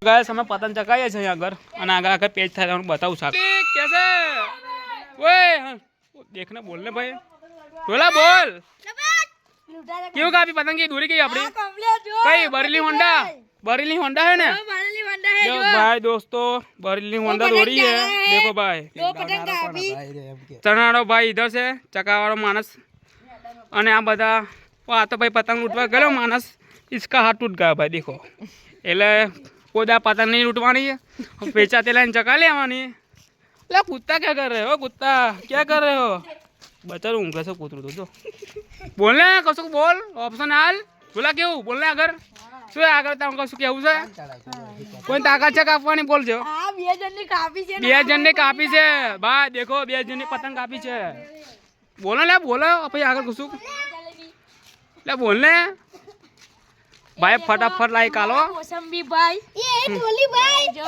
guys हमें पतंग चकाઈએ છે આગળ અને આગળ પેજ થાય હું બતાવું છું कैसे ओए देखने बोलने भाई बोला बोल क्यों काफी पतंग की दूरी की अपनी कई बरेली होंडा है ना देखो भाई दोस्तों बरेली होंडा दौड़ी है देखो भाई चनाड़ो भाई इधर से चकावाड़ो मानस અને આ બધા આ તો ભાઈ પતંગ લૂંટવા ગયો માણસ इसका हाथ टूट गया भाई देखो એટલે कोदा पतंग नहीं लूटवानी है पेचा तेला चका ले आवानी ला कुत्ता क्या कर रहे हो कुत्ता क्या कर रहे हो बच्चा ऊँघे से कूतरू तो जो बोलने कसो बोल ऑप्शन हाल बोला क्यों बोलने अगर શું આગળ તમે કશું કેવું છે કોઈ તાકાત છે કાપવાની બોલજો બે જણને કાપી છે ભાઈ દેખો બે જણની પતંગ કાપી છે બોલો લે બોલો પછી આગળ કશું લે બોલને भाई फटाफट लाइक आलो मौसमी भाई ये टोली भाई जो